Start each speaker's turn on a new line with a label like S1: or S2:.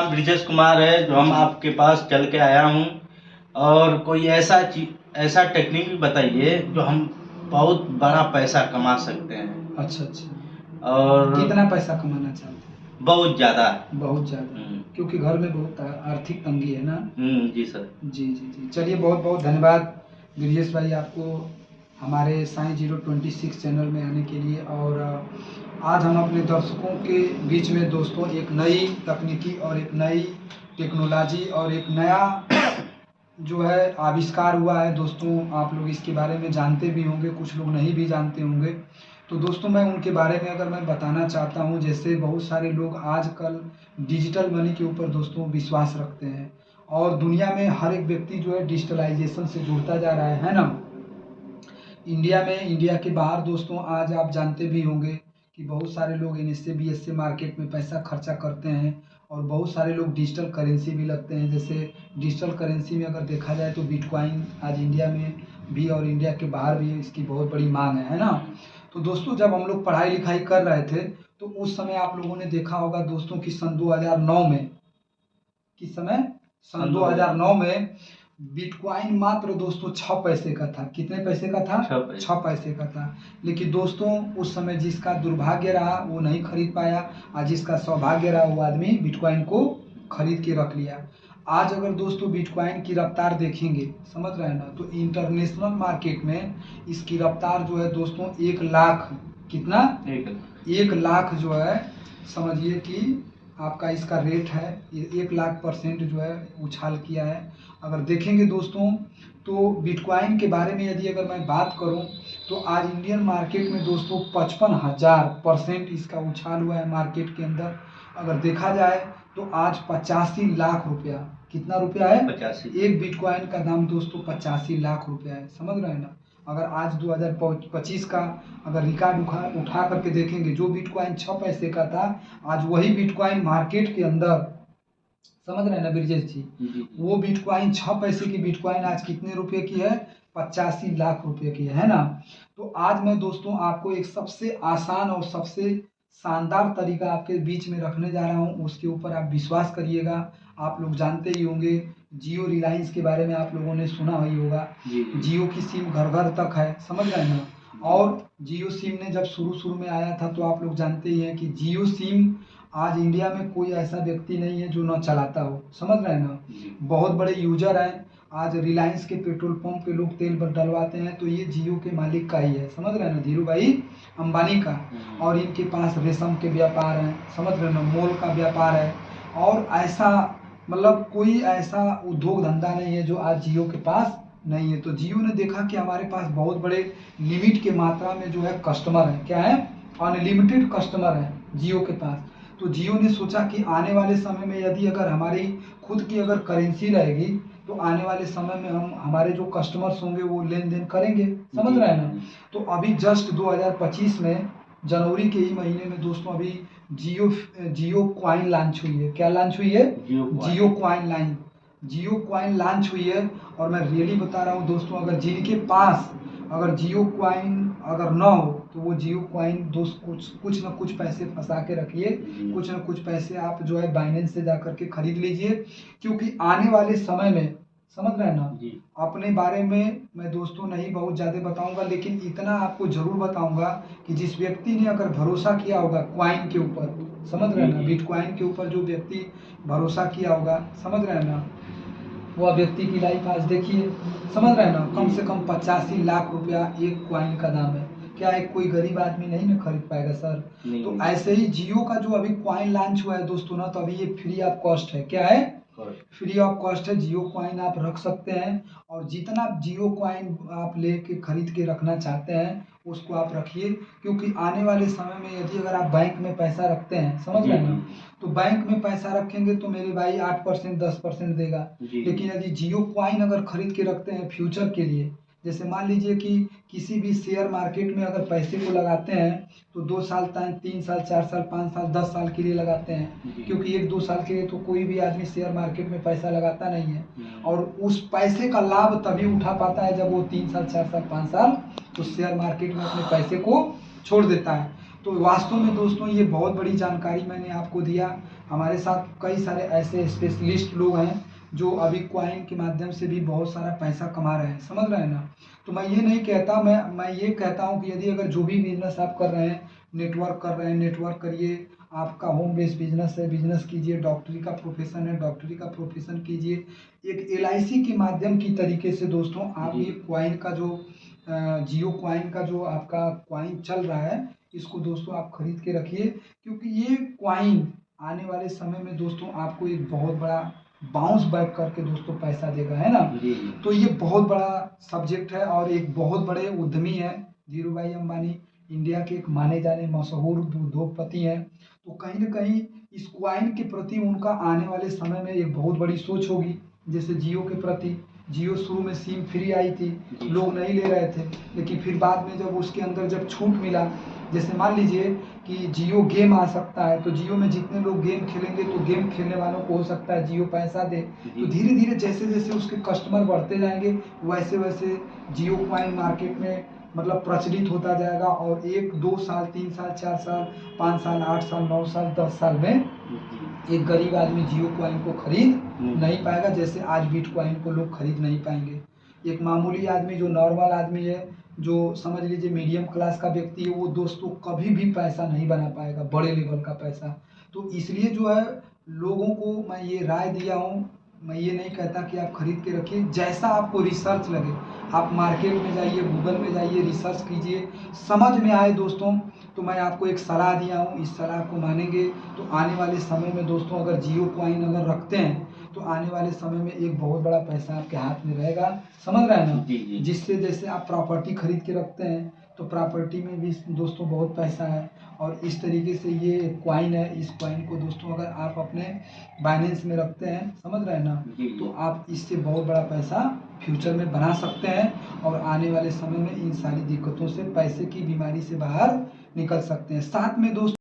S1: नाम ब्रिजेश कुमार है, जो हम आपके पास चल के आया हूँ। और कोई ऐसा टेक्निक भी बताइए जो हम बहुत बड़ा पैसा कमा सकते हैं।
S2: अच्छा अच्छा,
S1: और
S2: कितना पैसा कमाना चाहते हैं?
S1: बहुत ज़्यादा।
S2: बहुत ज़्यादा, क्योंकि घर में बहुत आर्थिक तंगी है ना।
S1: जी सर।
S2: जी जी जी, चलिए बहुत बहुत धन्यवाद ब्रिजेश भाई आपको हमारे साई 026 चैनल में आने के लिए। और आज हम अपने दर्शकों के बीच में दोस्तों एक नई तकनीकी और एक नई टेक्नोलॉजी और एक नया जो है आविष्कार हुआ है दोस्तों। आप लोग इसके बारे में जानते भी होंगे, कुछ लोग नहीं भी जानते होंगे। तो दोस्तों मैं उनके बारे में अगर मैं बताना चाहता हूँ, जैसे बहुत सारे लोग आजकल डिजिटल मनी के ऊपर दोस्तों विश्वास रखते हैं और दुनिया में हर एक व्यक्ति जो है डिजिटलाइजेशन से जुड़ता जा रहा है ना। इंडिया में, इंडिया के बाहर दोस्तों आज आप जानते भी होंगे कि बहुत सारे लोग एनएसए बीएसए मार्केट में पैसा खर्चा करते हैं और बहुत सारे लोग डिजिटल करेंसी भी लगते हैं। जैसे डिजिटल करेंसी में अगर देखा जाए तो बिटकॉइन आज इंडिया में भी और इंडिया के बाहर भी इसकी बहुत बड़ी मांग है ना। तो दोस्तों जब हम लोग पढ़ाई लिखाई कर रहे थे तो उस समय आप लोगों ने देखा होगा दोस्तों कि सन 2009 में, किस समय, सन 2009 में बिटकॉइन मात्र दोस्तों 6 पैसे का था। कितने पैसे का था? 6 पैसे का था। लेकिन दोस्तों उस समय जिसका दुर्भाग्य रहा वो नहीं खरीद पाया और जिसका सौभाग्य रहा वो आदमी बिटकॉइन को खरीद के रख लिया। आज अगर दोस्तों बिटकॉइन की रफ्तार देखेंगे, समझ रहे हैं ना, तो इंटरनेशनल मार्केट में इसकी रफ्तार जो है दोस्तों 1 लाख, कितना, 1 लाख जो है, समझिए कि आपका इसका रेट है 1 लाख% जो है उछाल किया है। अगर देखेंगे दोस्तों तो बिटकॉइन के बारे में यदि अगर मैं बात करूं तो आज इंडियन मार्केट में दोस्तों 55,000% इसका उछाल हुआ है मार्केट के अंदर। अगर देखा जाए तो आज 85 लाख रुपया, कितना रुपया है? 85। एक बिटकॉइन का दाम दोस्तों 85 लाख रुपया है, समझ रहे हैं ना। अगर आज 2025 का अगर रिकॉर्ड उठा करके देखेंगे, जो बिटकॉइन 6 पैसे का था आज वही बिटकॉइन मार्केट के अंदर, समझ रहे हैं ना ब्रिजेश जी, वो बिटकॉइन 6 पैसे की बिटकॉइन आज कितने रुपए की है? 85 लाख रुपए की है ना। तो आज मैं दोस्तों आपको एक सबसे आसान और सबसे शानदार तरीका आपके बीच में रखने जा रहा हूँ, उसके ऊपर आप विश्वास करिएगा। आप लोग जानते ही होंगे जियो रिलायंस के बारे में आप लोगों ने सुना ही होगा। जियो की सिम घर घर तक है, समझ रहे हैं ना। और जियो सिम ने जब शुरू में आया था तो आप लोग जानते ही हैं कि जियो सिम आज इंडिया में कोई ऐसा व्यक्ति नहीं है जो ना चलाता हो, समझ रहे हैं ना। बहुत बड़े यूजर हैं। आज रिलायंस के पेट्रोल पंप पे लोग तेल डलवाते हैं तो ये जियो के मालिक का ही है, समझ रहे हैं ना, धीरू भाई अंबानी का। और इनके पास रेशम के व्यापार हैं, समझ रहे हैं ना, मॉल का व्यापार है। और ऐसा मतलब कोई ऐसा उद्योग धंधा नहीं है जो आज जियो के पास नहीं है। तो जियो ने देखा कि हमारे पास बहुत बड़े लिमिट के मात्रा में जो है कस्टमर है, क्या है, अनलिमिटेड कस्टमर है जियो के पास। तो जियो ने सोचा कि आने वाले समय में यदि अगर हमारी खुद की अगर करेंसी रहेगी तो आने वाले समय में हम हमारे जो कस्टमर्स होंगे वो लेन देन करेंगे, समझ रहे हैं ना। तो अभी जस्ट 2025 में जनवरी के ही महीने में दोस्तों अभी जियो कॉइन लॉन्च हुई है। क्या लॉन्च हुई है? जियो कॉइन लॉन्च हुई है। और मैं रियली बता रहा हूँ दोस्तों, अगर जिनके पास अगर जियो कॉइन अगर ना हो तो वो जियो कॉइन दोस्त कुछ ना कुछ पैसे फंसा के रखिए, कुछ ना कुछ पैसे आप जो है बाइनेंस से जाकर के खरीद लीजिए, क्योंकि आने वाले समय में, समझ रहे हैं ना। अपने बारे में मैं दोस्तों नहीं बहुत ज़्यादा बताऊंगा, लेकिन इतना आपको जरूर बताऊंगा कि जिस व्यक्ति ने अगर भरोसा किया होगा क्वाइन के ऊपर, समझ रहे हैं ना, बिटकॉइन के ऊपर जो व्यक्ति भरोसा किया होगा, समझ रहे हैं ना, वह व्यक्ति की लाइफ आज देखिए, समझ रहे हैं ना, कम से कम 85 लाख रुपया एक क्वाइन का दाम है। क्या एक कोई गरीब आदमी नहीं ना खरीद पाएगा सर। तो ऐसे ही जियो का जो अभी क्वाइन लॉन्च हुआ है दोस्तों ना, तो अभी ये फ्री ऑफ कॉस्ट है। क्या है? फ्री ऑफ कॉस्ट है। जियो कॉइन आप रख सकते हैं और जितना जियो कॉइन आप लेके खरीद के रखना चाहते हैं उसको आप रखिए, क्योंकि आने वाले समय में यदि अगर आप बैंक में पैसा रखते हैं, समझ रहे हैं ना, तो बैंक में पैसा रखेंगे तो मेरे भाई 8% 10% देगा। लेकिन यदि जियो कॉइन अगर खरीद के रखते हैं फ्यूचर के लिए, जैसे मान लीजिए कि किसी भी शेयर मार्केट में अगर पैसे को लगाते हैं तो 2 साल, 3 साल, 4 साल, 5 साल, 10 साल के लिए लगाते हैं, क्योंकि 1-2 साल के लिए तो कोई भी आदमी शेयर मार्केट में पैसा लगाता नहीं है। और उस पैसे का लाभ तभी उठा पाता है जब वो 3 साल, 4 साल, 5 साल उस शेयर मार्केट में अपने पैसे को छोड़ देता है। तो तो वास्तव में दोस्तों ये बहुत बड़ी जानकारी मैंने आपको दिया। हमारे साथ कई सारे ऐसे स्पेशलिस्ट लोग हैं जो अभी कॉइन के माध्यम से भी बहुत सारा पैसा कमा रहे हैं, समझ रहे हैं ना। तो मैं ये नहीं कहता, मैं ये कहता हूँ कि यदि अगर जो भी बिजनेस आप कर रहे हैं, नेटवर्क कर रहे हैं, नेटवर्क करिए। आपका होम बेस्ड बिजनेस है, बिजनेस कीजिए। डॉक्टरी का प्रोफेशन है, डॉक्टरी का प्रोफेशन कीजिए। एक LIC के माध्यम की तरीके से दोस्तों आप
S1: जी।
S2: ये कॉइन का जो जियो कॉइन का जो आपका कॉइन चल रहा है, इसको दोस्तों आप खरीद के रखिए, क्योंकि ये कॉइन आने वाले समय में दोस्तों आपको एक बहुत बड़ा बाउंस बैक करके दोस्तों पैसा देगा, है ना।
S1: जी।
S2: तो ये बहुत बड़ा सब्जेक्ट है और एक बहुत बड़े उद्यमी है धीरू भाई अंबानी, इंडिया के एक माने जाने मशहूर उद्योगपति हैं। तो कहीं ना कहीं इस क्वाइन के प्रति उनका आने वाले समय में एक बहुत बड़ी सोच होगी। जैसे जियो के प्रति, जियो शुरू में सिम फ्री आई थी, लोग नहीं ले रहे थे, लेकिन फिर बाद में जब उसके अंदर जब छूट मिला, जैसे मान लीजिए कि जियो गेम आ सकता है, तो जियो में जितने लोग गेम खेलेंगे तो गेम खेलने वालों को हो सकता है जियो पैसा दे। तो धीरे धीरे जैसे जैसे उसके कस्टमर बढ़ते जाएंगे, वैसे वैसे जियो कॉइन मार्केट में मतलब प्रचलित होता जाएगा, और 1 2 साल 3 साल 4 साल 5 साल 8 साल 9 साल 10 साल में एक गरीब आदमी जियो कॉइन को खरीद नहीं पाएगा, जैसे आज बिटकॉइन को लोग खरीद नहीं पाएंगे। एक मामूली आदमी जो नॉर्मल आदमी है, जो समझ लीजिए मीडियम क्लास का व्यक्ति है, वो दोस्तों कभी भी पैसा नहीं बना पाएगा, बड़े लेवल का पैसा। तो इसलिए जो है लोगों को मैं ये राय दिया हूँ। मैं ये नहीं कहता कि आप खरीद के रखिए, जैसा आपको रिसर्च लगे आप मार्केट में जाइए, गूगल में जाइए, रिसर्च कीजिए, समझ में आए दोस्तों तो मैं आपको एक सलाह दिया हूँ, इस सलाह को मानेंगे तो आने वाले समय में दोस्तों अगर जियो कॉइन अगर रखते हैं तो आने वाले समय में एक बहुत बड़ा पैसा आपके हाथ में रहेगा, समझ रहे हैं ना।
S1: जी।
S2: जिससे जैसे आप प्रॉपर्टी खरीद के रखते हैं तो प्रॉपर्टी में भी दोस्तों बहुत पैसा है, और इस तरीके से ये कॉइन है, इस कॉइन को दोस्तों अगर आप अपने बाइनेंस में रखते हैं, समझ रहे हैं ना, तो आप इससे बहुत बड़ा पैसा फ्यूचर में बना सकते हैं, और आने वाले समय में इन सारी दिक्कतों से, पैसे की बीमारी से बाहर निकल सकते हैं। साथ में दोस्तों